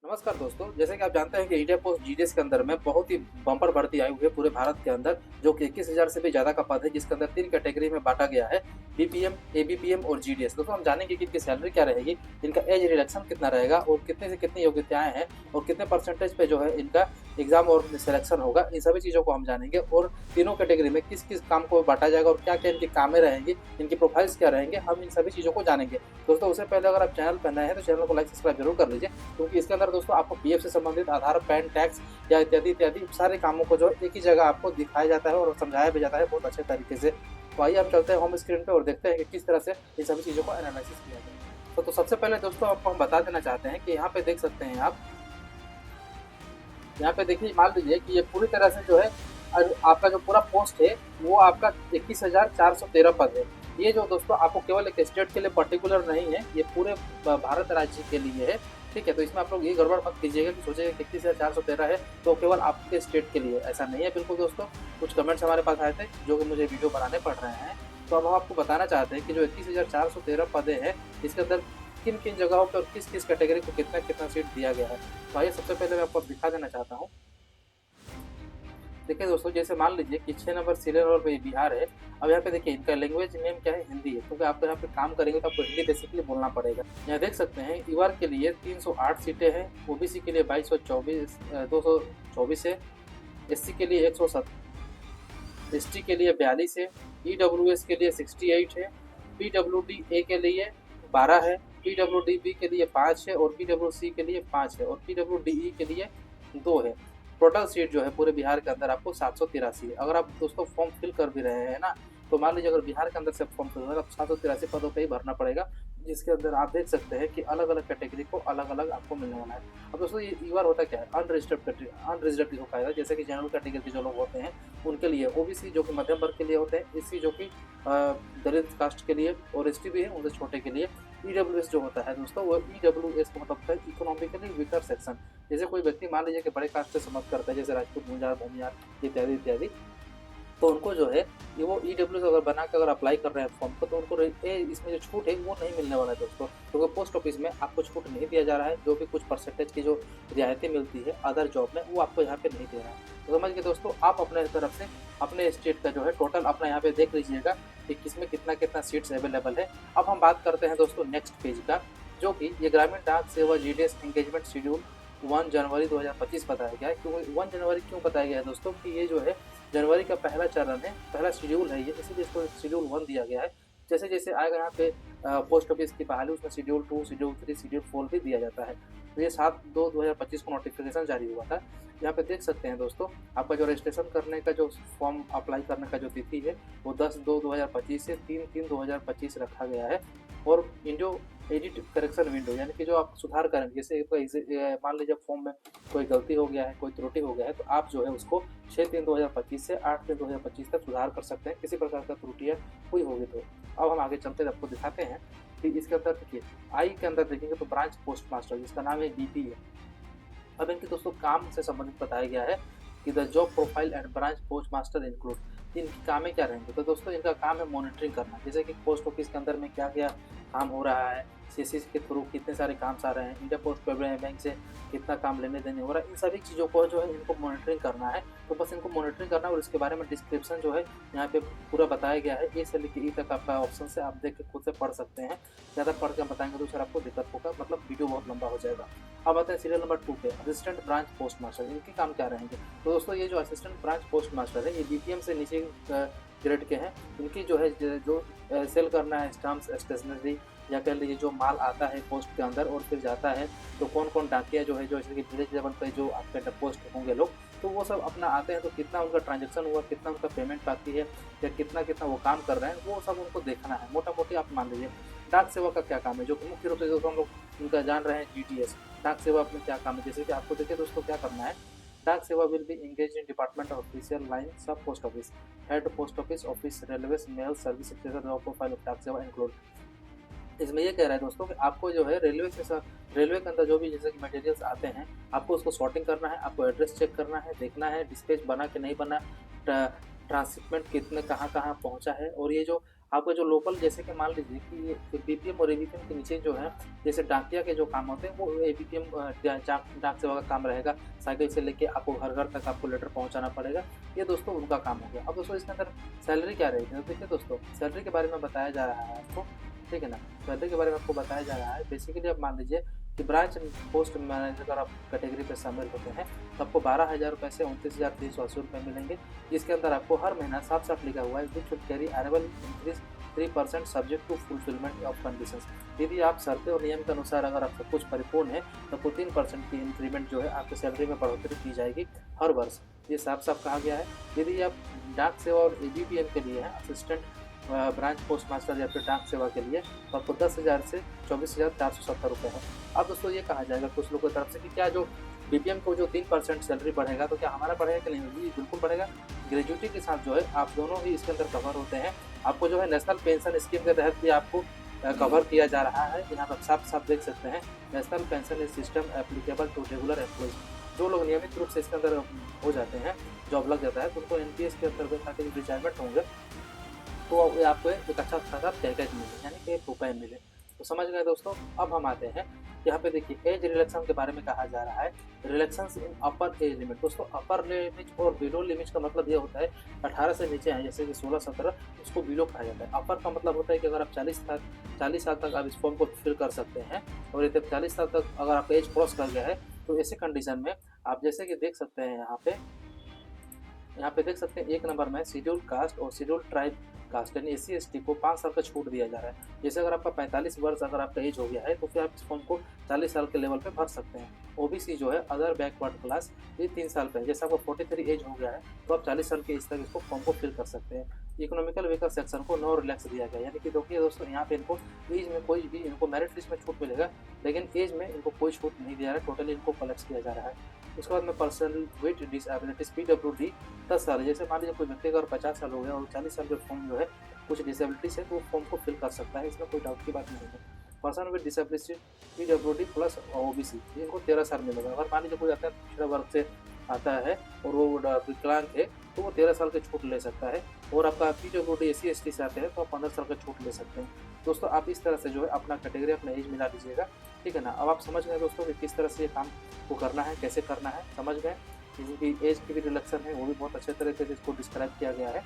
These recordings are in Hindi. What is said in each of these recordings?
नमस्कार दोस्तों, जैसे कि आप जानते हैं कि इंडिया पोस्ट जीडीएस के अंदर में बहुत ही बम्पर भर्ती आई हुई है पूरे भारत के अंदर, जो कि 21,000 से भी ज़्यादा का पद है, जिसके अंदर 3 कैटेगरी में बाँटा गया है, बीपीएम, एबीपीएम और जीडीएस। दोस्तों हम जानेंगे कि इनकी सैलरी क्या रहेगी, इनका एज रिडक्शन कितना रहेगा और कितने से कितनी योग्यताएँ हैं और कितने परसेंटेज पे जो है इनका एग्ज़ाम और सिलेक्शन होगा, इन सभी चीज़ों को हम जानेंगे और तीनों कैटेगरी में किस-किस काम को बाँटा जाएगा और क्या-क्या इनकी कामें रहेंगी, इनकी प्रोफाइल्स क्या रहेंगे, हम इन सभी चीज़ों को जानेंगे। दोस्तों उससे पहले अगर आप चैनल पर नए हैं, तो चैनल को लाइक, सब्सक्राइब ज़रूर कर लीजिए। क्योंकि इसके अंदर दोस्तों आपको पीएफ से संबंधित आधार, पैन, टैक्स या इत्यादि सारे कामों को जो है एक ही जगह आपको दिखाया जाता है और समझाया भी जाता है बहुत अच्छे तरीके से। तो आइए हम चलते हैं होम स्क्रीन पे और देखते हैं कि किस तरह से इन सभी चीज़ों को एनालिसिस किया जाए। तो सबसे पहले दोस्तों आपको हम बता देना चाहते हैं कि यहाँ पे देख सकते हैं आप, यहाँ पे देखिए मान लीजिए कि ये पूरी तरह से जो है आपका जो पूरा पोस्ट है वो आपका 21,413 पद है। ये जो दोस्तों आपको केवल एक स्टेट के लिए पर्टिकुलर नहीं है, ये पूरे भारत राज्य के लिए है। ठीक है, तो इसमें आप लोग ये गड़बड़ मत कीजिएगा कि सोचिएगा कि 21,413 है तो केवल आपके स्टेट के लिए, ऐसा नहीं है बिल्कुल दोस्तों। कुछ कमेंट्स हमारे पास आए थे जो कि मुझे वीडियो बनाने पड़ रहे हैं, तो अब हम आपको बताना चाहते हैं कि जो 21,413 पदें हैं, इसके अंदर किन-किन जगहों पे और किस-किस कैटेगरी को कितना-कितना सीट दिया गया है। तो आइए सबसे पहले मैं आपको दिखा देना चाहता हूँ। देखिए दोस्तों, जैसे मान लीजिए कि 6 नंबर सीरियल नंबर पे बिहार है। अब यहाँ पे देखिए इनका लैंग्वेज नेम क्या है, हिंदी है, क्योंकि आप यहाँ पे काम करेंगे तो आपको हिंदी बेसिकली बोलना पड़ेगा। यहाँ देख सकते हैं ईआर के लिए 308 सीटें हैं, ओबीसी के लिए 224 है, एससी के लिए 107, एसटी के लिए 42 है, ईडब्ल्यूएस के लिए 68 है, पीडब्ल्यूडी ए के लिए 12 है, पीडब्ल्यूडी बी के लिए 5 है और पीडब्ल्यूसी के लिए 5 है और पीडब्ल्यूडी के लिए 2 है। टोटल सीट जो है पूरे बिहार के अंदर आपको 783 है। अगर आप दोस्तों फॉर्म फिल कर भी रहे हैं ना, तो मान लीजिए अगर बिहार के अंदर से फॉर्म फिल हो रहा है, 783 पदों पे ही भरना पड़ेगा, जिसके अंदर आप देख सकते हैं कि अलग-अलग कैटेगरी को अलग-अलग आपको मिलने वाला है। अब दोस्तों ये ईआर होता क्या है? अनरजिस्टर्ड कैटेगरी, अनरिजर्व्ड जिसको कहा जाता है, जैसे कि जनरल कैटेगरी के जो लोग होते हैं उनके लिए, ओबीसी जो कि मध्यम वर्ग के लिए होते हैं, एससी जो कि दलित कास्ट के लिए और एसटी भी है उनसे छोटे के लिए। ईडब्ल्यूएस जो होता है दोस्तों, वो ईडब्ल्यूएस का मतलब होता है इकोनॉमिकली वीकर सेक्शन। जैसे कोई व्यक्ति मान लीजिए कि बड़े कास्ट से संबंध करता है, जैसे राजपूत, मुंजार, भूमियार इत्यादि, तो उनको जो है ये वो ईडब्ल्यूएस अगर बना के अगर अप्लाई कर रहे हैं फॉर्म को, तो उनको इसमें जो छूट है वो नहीं मिलने वाला है दोस्तों, क्योंकि पोस्ट ऑफिस में आपको छूट नहीं दिया जा रहा है। जो भी कुछ परसेंटेज की जो रियायतें मिलती है अदर जॉब में, वो आपको यहाँ पे नहीं दे रहा है। तो समझ के दोस्तों, आप अपने तरफ से अपने स्टेट का जो है टोटल अपना यहाँ पे देख लीजिएगा कि किसमें कितना सीट्स अवेलेबल है। अब हम बात करते हैं दोस्तों नेक्स्ट पेज का, जो कि ये ग्रामीण डाक सेवा जीडीएस एंगेजमेंट शेड्यूल 1 जनवरी 2025 बताया गया है। क्यों 1 जनवरी क्यों बताया गया है दोस्तों? कि ये जो है जनवरी का पहला चरण है, पहला शेड्यूल है ये, इसीलिए इसको शेड्यूल 1 दिया गया है। जैसे-जैसे आएगा यहाँ पे पोस्ट ऑफिस की बहाली, उसमें शेड्यूल 2, शेड्यूल 3, शेड्यूल 4 भी दिया जाता है। तो ये 7/2/2025 को नोटिफिकेशन जारी हुआ था। यहाँ पे देख सकते हैं दोस्तों, आपका जो रजिस्ट्रेशन करने का जो फॉर्म अप्लाई करने का जो तिथि है, वो 10/2/2025 से 3/3/2025 रखा गया है। और इंडो एडिट करेक्शन विंडो, यानी कि जो आप सुधार करेंगे, जैसे मान लीजिए फॉर्म में कोई गलती हो गया है, कोई त्रुटि हो गया है, तो आप जो है उसको 6/3/2025 से 8/3/2025 तक सुधार कर सकते हैं, किसी प्रकार का त्रुटियाँ हुई होगी तो। अब हम आगे चलते हैं, आपको दिखाते हैं कि इसके अंदर देखिए, आई के अंदर देखेंगे तो ब्रांच पोस्ट मास्टर, जिसका नाम है बीपी है। अब इनके दोस्तों काम से संबंधित बताया गया है कि the job profile and branch post master include. इनकी कामें क्या रहेंगे? तो दोस्तों इनका काम है मॉनिटरिंग करना, जैसे कि पोस्ट ऑफिस के अंदर में क्या-क्या काम हो रहा है, सीसी के थ्रू कितने सारे काम आ रहे हैं, इंडिया पोस्ट पेमेंट बैंक से कितना काम लेने देने हो रहा है, इन सभी चीज़ों को जो है इनको मॉनिटरिंग करना है। तो बस इनको मॉनिटरिंग करना है और इसके बारे में डिस्क्रिप्शन जो है यहाँ पे पूरा बताया गया है। ए से लेके ई तक आपका ऑप्शन है, आप देख के खुद से पढ़ सकते हैं। ज़्यादा पढ़ के हम बताएंगे तो सर आपको दिक्कत होगा, मतलब वीडियो बहुत लंबा हो जाएगा। अब आते हैं सीरियल नंबर 2 पे, असिस्टेंट ब्रांच पोस्ट मास्टर। इनके काम क्या रहेंगे? तो दोस्तों ये जो असिस्टेंट ब्रांच पोस्ट मास्टर है, ये बीपीएम से नीचे ग्रेड के हैं। इनकी जो है जो सेल करना है स्टाम्प्स, स्टेशनरी, या कह लीजिए जो माल आता है पोस्ट के अंदर और फिर जाता है, तो कौन-कौन डाकिया जो है, जो जैसे कि विलेज लेवल पे जो आपके पोस्ट होंगे लोग, तो वो सब अपना आते हैं, तो कितना उनका ट्रांजैक्शन हुआ, कितना उनका पेमेंट बाकी है, या कितना वो काम कर रहे हैं, वो सब उनको देखना है। मोटा-मोटी आप मान लीजिए डाक सेवा का क्या काम है, जो कि मुख्य रूप से जो हम लोग उनका जान रहे हैं जीटीएस। डाक सेवा में क्या काम है? जैसे कि आपको देखिए दोस्तों क्या करना है, डाक सेवा will be engage in department official line sub post office, head post office, railway mail service accessor job profile of डाक सेवा इंक्लूड। इसमें ये कह रहा है दोस्तों कि आपको जो है रेलवे के अंदर जो भी जैसे कि मटेरियल्स आते हैं, आपको उसको सॉर्टिंग करना है, आपको एड्रेस चेक करना है, देखना है डिस्पैच बना कि नहीं बना, ट्रांसशिपमेंट कितने कहाँ-कहाँ पहुँचा है, और ये जो आपका जो लोकल, जैसे कि मान लीजिए कि ये बीपीएम और एबीपीएम के नीचे जो है, जैसे डाकिया के जो काम होते हैं वो एबीपीएम डाक सेवा का काम रहेगा। साइकिल से लेके आपको घर घर तक आपको लेटर पहुंचाना पड़ेगा। ये दोस्तों उनका काम हो गया। अब दोस्तों इसके अंदर सैलरी क्या रहेगी, तो देखिए दोस्तों सैलरी के बारे में बताया जा रहा है आपको, ठीक है ना। सैलरी के बारे में आपको बताया जा रहा है। बेसिकली आप मान लीजिए कि ब्रांच पोस्ट मैनेजर अगर आप कैटेगरी पे शामिल होते हैं तो आपको 12,000 रुपये से 29,380 रुपये मिलेंगे, जिसके अंदर आपको हर महीना साफ साफ लिखा हुआ है which will carry annual increase 3% subject to fulfilment of conditions. यदि आप शर्तें और नियम के अनुसार अगर आप सब कुछ परिपूर्ण है तो आपको 3% की इंक्रीमेंट जो है आपकी सैलरी में बढ़ोतरी की जाएगी हर वर्ष। ये साफ साफ कहा गया है। यदि आप डाक सेवा और एबीपीएम के लिए हैं, असिस्टेंट ब्रांच पोस्ट मास्टर या फिर डाक सेवा के लिए, तो आपको 10,000 से 24,470 रुपये है। अब दोस्तों ये कहा जाएगा कुछ लोगों की तरफ से कि क्या जो बीपीएम को जो 3% सैलरी बढ़ेगा तो क्या हमारा बढ़ेगा कि नहीं? जी बिल्कुल बढ़ेगा। ग्रेजुएटी के साथ जो है आप दोनों ही इसके अंदर कवर होते हैं। आपको जो है नेशनल पेंशन स्कीम के तहत भी आपको कवर किया जा रहा है। यहाँ पर साफ साफ देख सकते हैं, national pension system applicable to regular employees. जो लोग नियमित रूप से इसके अंदर हो जाते हैं, जॉब लग जाता है, तो उनको एनपीएस के अंतर्गत आके रिटायरमेंट होंगे तो आपको एक अच्छा खासा पैकेज मिले, यानी कि रुपए मिले। तो समझ गए दोस्तों। अब हम आते हैं यहाँ पे, देखिए एज रिलैक्सन के बारे में कहा जा रहा है। रिलैक्शंस इन अपर एज लिमिट। दोस्तों अपर लिमिट और बिलो लिमिट का मतलब ये होता है 18 से नीचे हैं, जैसे कि 16-17, उसको बिलो कहा जाता है। अपर का मतलब होता है कि अगर आप 40 साल तक आप इस फॉर्म को फिल कर सकते हैं, और यदि 40 साल तक अगर आपका एज क्रॉस कर गया है तो ऐसे कंडीशन में आप जैसे कि देख सकते हैं यहाँ पे देख सकते हैं 1 नंबर में शेड्यूल कास्ट और शेड्यूल ट्राइब कास्ट यानी एससी एसटी को 5 साल का छूट दिया जा रहा है। जैसे अगर आपका 45 वर्ष अगर आपका एज हो गया है तो फिर आप इस फॉर्म को 40 साल के लेवल पे भर सकते हैं। ओबीसी जो है अदर बैकवर्ड क्लास, ये 3 साल पे है। जैसे आपको 43 एज हो गया है तो आप 40 साल के एज तक इसको फॉर्म को फिल कर सकते हैं। इकोनॉमिकल वीकर सेक्शन को नो रिलैक्स दिया गया, यानी कि देखिए दोस्तों यहाँ पे इनको एज में कोई भी इनको मेरिट लिस्ट में छूट मिलेगा, लेकिन एज में इनको कोई छूट नहीं दिया रहा है। टोटली इनको कलेक्ट किया जा रहा है। उसके बाद में पर्सनल विद डिसएबिलिटीज पीडब्ल्यूडी 10 साल। जैसे मान लीजिए कोई व्यक्ति अगर 50 साल हो गया और 40 साल के फॉर्म जो है कुछ डिसेबिलिटीज है तो वो फॉर्म को फिल कर सकता है, इसमें कोई डाउट की बात नहीं है। Person with disability PWD plus OBC, इनको 13 साल मिलेगा। अगर मान लीजिए कोई आता है पिछड़ा वर्ग से आता है और वो विकलांग है तो वो 13 साल की छूट ले सकता है। और आपका पीडब्ल्यूडी एससी एसटी से आते हैं तो आप 15 साल का छूट ले सकते हैं। दोस्तों आप इस तरह से जो है अपना कैटेगरी अपना एज मिला लीजिएगा, ठीक है ना। अब आप समझ गए दोस्तों कि किस तरह से ये काम को करना है, कैसे करना है, समझ गए। इनकी एज की भी रिलेक्शन है वो भी बहुत अच्छे तरीके से इसको डिस्क्राइब किया गया है।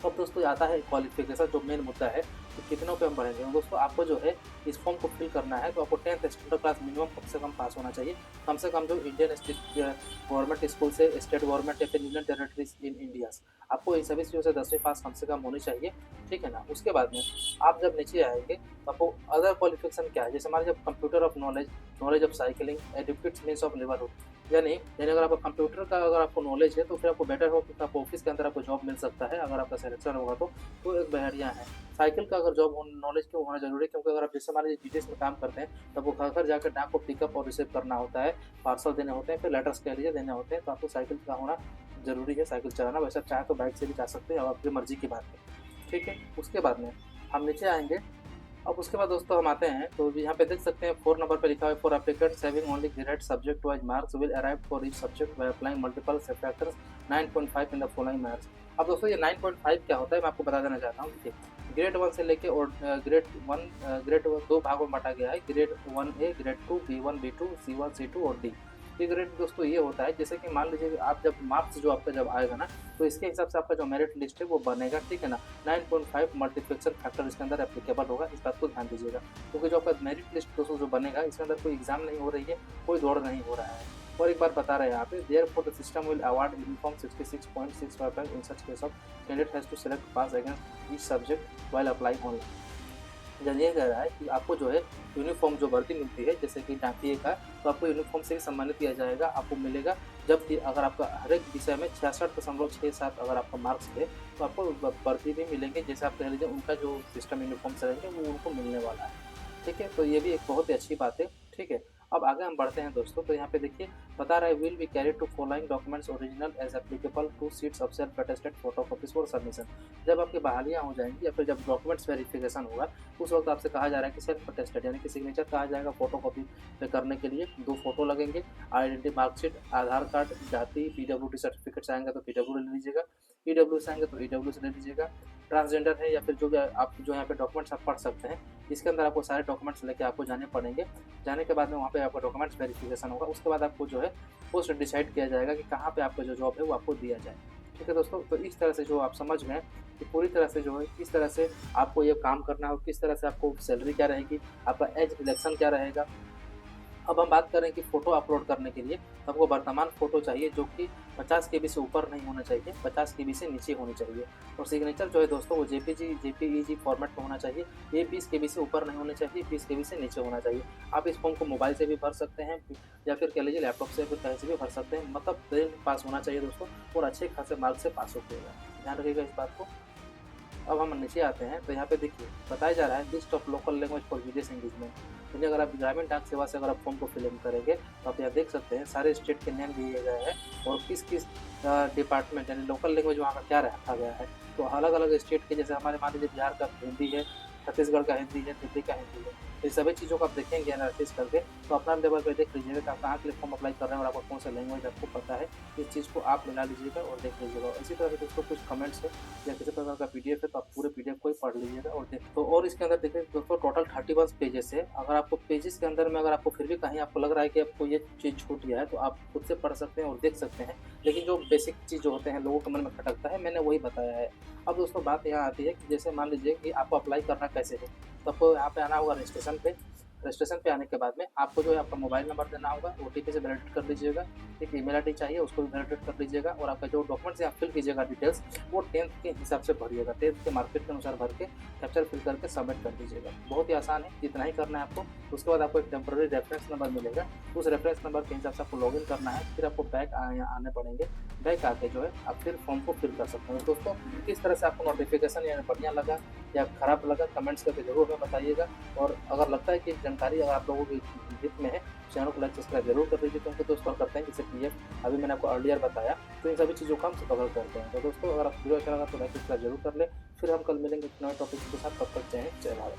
अब दोस्तों आता है क्वालिफिकेशन, जो मेन मुद्दा है कि कितनों पे हम बढ़ेंगे। दोस्तों आपको जो है इस फॉर्म को फिल करना है तो आपको 10th स्टैंडर्ड क्लास मिनिमम कम से कम पास होना चाहिए। कम से कम जो इंडियन गवर्नमेंट स्कूल से, स्टेट गवर्नमेंट या फिर यूनियन टेरिटरीज इन इंडिया, आपको इन सभी चीज़ों से 10वीं पास कम से कम होनी चाहिए, ठीक है ना। उसके बाद में आप जब नीचे आएंगे तो आपको अदर क्वालिफिकेशन क्या है, जैसे मान लीजिए computer of knowledge of cycling, educate means of livelihood, यानी अगर आपको कंप्यूटर का अगर आपको नॉलेज है तो फिर आपको बेटर हो कि आपको ऑफिस के अंदर आपको जॉब मिल सकता है अगर आपका सिलेक्शन होगा तो एक बढ़िया है। साइकिल का अगर जॉब नॉलेज क्यों होना जरूरी है, क्योंकि अगर आप जैसे मान लीजिए जीटीएस में काम करते हैं तब वो घर घर जाकर डाक को पिकअप और रिसीव करना होता है, पार्सल देने होते हैं, फिर लेटर्स कह लीजिए देने होते हैं, तो आपको साइकिल का होना जरूरी है, साइकिल चलाना। वैसे चाहे तो बाइक से भी जा सकते हैं, अब आपकी मर्जी की बात है, ठीक है। उसके बाद में हम नीचे आएंगे। अब उसके बाद दोस्तों हम आते हैं तो यहाँ पे देख सकते हैं 4 नंबर पे लिखा है for applicants having only grade subject wise marks will arrive for each subject by applying multiple factors 9.5 in the following marks. अब दोस्तों ये 9.5 क्या होता है मैं आपको बता देना चाहता हूँ। देखिए ग्रेड 1 से लेके और ग्रेड 2 भागों में बांटा गया है, grade 1A, grade 2, B1, B2, C1, C2 और D। ये ग्रेड दोस्तों ये होता है जैसे कि मान लीजिए आप जब मार्क्स जो आपका जब आएगा ना तो इसके हिसाब से आपका जो मेरिट लिस्ट है वो बनेगा, ठीक है ना। 9.5 मल्टीप्लेक्सर फैक्टर इसके अंदर एप्लीकेबल होगा, इस बात को ध्यान दीजिएगा, क्योंकि जो आपका मेरिट लिस्ट दोस्तों जो बनेगा इसके अंदर कोई एग्जाम नहीं हो रही है, कोई दौड़ नहीं हो रहा है। और एक बार बता रहे हैं यहाँ पे therefore the system will award uniform 66.655 in such case of candidate has to select pass against each subject while applying online. जानिए कह रहा है कि आपको जो है यूनिफॉर्म जो भर्ती मिलती है जैसे कि डाकिए का, तो आपको यूनिफॉर्म से ही सम्मानित किया जाएगा, आपको मिलेगा। जबकि अगर आपका हर एक विषय में 66.67 अगर आपका मार्क्स है तो आपको भर्ती भी मिलेंगे, जैसे आप कह लीजिए उनका जो सिस्टम यूनिफॉर्म से रहेंगे वो उनको मिलने वाला है, ठीक है। तो ये भी एक बहुत ही अच्छी बात है, ठीक है। अब आगे हम बढ़ते हैं दोस्तों, तो यहाँ पे देखिए बता रहा है will be carry to following documents original as applicable to seats of self attested photocopies for submission. जब आपकी बहालियाँ हो जाएंगी या फिर जब डॉक्यूमेंट्स वेरिफिकेशन होगा उस वक्त आपसे कहा जा रहा है कि सेल्फ अटेस्टेड यानी कि सिग्नेचर कहा जाएगा फोटोकॉपी पे करने के लिए 2 फोटो लगेंगे, आइडेंटिटी मार्कशीट, आधार कार्ड, जाति, पीडब्ल्यूडी सर्टिफिकेट्स आएंगे तो पीडब्ल्यूडी ले लीजिएगा, ईडब्ल्यू से आएंगे तो ईडब्ल्यू से ले लीजिएगा, ट्रांसजेंडर है या फिर जो भी आप जो यहाँ पे डॉक्यूमेंट्स आप पढ़ सकते हैं, इसके अंदर आपको सारे डॉक्यूमेंट्स लेके आपको जाने पड़ेंगे। जाने के बाद में वहाँ पे आपका डॉक्यूमेंट्स वेरिफिकेशन होगा, उसके बाद आपको जो है पोस्ट डिसाइड किया जाएगा कि कहाँ पे आपका जो जॉब है वो आपको दिया जाए। ठीक है दोस्तों, तो इस तरह से जो आप समझ गए कि पूरी तरह से जो है किस तरह से आपको ये काम करना है और किस तरह से आपको सैलरी क्या रहेगी, आपका एज रिलेक्शन क्या रहेगा। अब हम बात करें कि फ़ोटो अपलोड करने के लिए तो आपको वर्तमान फ़ोटो चाहिए जो कि 50 केबी से ऊपर नहीं होना चाहिए, 50 केबी से नीचे होनी चाहिए। और सिग्नेचर जो है दोस्तों वो जेपीईजी फॉर्मेट में होना चाहिए। ये 20 केबी से ऊपर नहीं होना चाहिए, 20 केबी से नीचे होना चाहिए। आप इस फॉर्म को मोबाइल से भी भर सकते हैं या फिर कह लीजिए लैपटॉप से फिर कहीं से भी भर सकते हैं, मतलब 10th पास होना चाहिए दोस्तों और अच्छे खासे मार्क्स से पास हो जाएगा, ध्यान रखिएगा इस बात को। अब हम नीचे आते हैं तो यहाँ पे देखिए बताया जा रहा है list of local language for विदेश एंगेजमेंट। यानी अगर आप ग्रामीण डाक सेवा से अगर आप फॉर्म को फिल इन करेंगे तो आप यहाँ देख सकते हैं सारे स्टेट के नेम दिए गए हैं और किस किस डिपार्टमेंट यानी लोकल लैंग्वेज वहाँ का क्या रखा गया है। तो अलग अलग स्टेट के जैसे हमारे मान लीजिए बिहार का हिंदी है, छत्तीसगढ़ का हिंदी है, दिल्ली का हिंदी है, ये सभी चीज़ों को आप देखेंगे एनालिसिस करके तो अपना लेवल पर देख लीजिएगा कि आप कहाँ के लिए फॉर्म अप्लाई कर रहे हैं और आपको कौन सा लैंग्वेज आपको पता है, इस चीज़ को आप मिला लीजिएगा और देख लीजिएगा। इसी तरह से दोस्तों कुछ कमेंट्स है या किसी प्रकार का पीडीएफ है तो आप पूरे पीडीएफ को ही पढ़ लीजिएगा और देख तो और इसके अंदर देखिए दोस्तों टोटल 31 पेजेस है। अगर आपको पेजेस के अंदर में अगर आपको फिर भी कहीं आपको लग रहा है कि आपको ये चीज़ छूट गया है तो आप खुद से पढ़ सकते हैं और देख सकते हैं, लेकिन जो बेसिक चीज़ जो होते हैं लोगों के मन में खटकता है मैंने वही बताया है। अब दोस्तों बात यहाँ आती है कि जैसे मान लीजिए कि आपको अप्लाई करना कैसे है, तो आपको यहाँ पे आना होगा रजिस्ट्रेशन पे। रजिस्ट्रेशन पे आने के बाद में आपको जो है आपका मोबाइल नंबर देना होगा, ओटीपी से वैलिडेट कर लीजिएगा, एक ईमेल आईडी चाहिए उसको भी वैलिडेट कर लीजिएगा और आपका जो डॉक्यूमेंट्स आप फिल कीजिएगा डिटेल्स वो 10th के हिसाब से भरिएगा, 10th के मार्केट के अनुसार भर के कैप्चर फिल करके सबमिट कर दीजिएगा। बहुत ही आसान है, इतना ही करना है आपको। उसके बाद आपको एक टेम्पररी रेफरेंस नंबर मिलेगा, उस रेफरेंस नंबर के हिसाब से आपको लॉगिन करना है, फिर आपको बैक आने पड़ेंगे, बैक आके जो है आप फिर फॉर्म को फिल कर सकते हैं। दोस्तों किस तरह से आपको नोटिफिकेशन यानी बढ़िया लगा या खराब लगा कमेंट्स करके जरूर हमें बताइएगा और अगर लगता है कि जानकारी अगर आप लोगों के हित में है चैनल को लाइक सब्सक्राइब जरूर कर दीजिए, क्योंकि दोस्तों करते हैं जैसे पीएफ अभी मैंने आपको अर्लियर बताया तो इन सभी चीज़ों का हम कवर करते हैं। तो दोस्तों अगर आप वीडियो अच्छा लगा तो लाइक सब्सक्राइब जरूर कर ले, फिर हम कल मिलेंगे नए टॉपिक के साथ, तब तक जय हिंद जय भारत।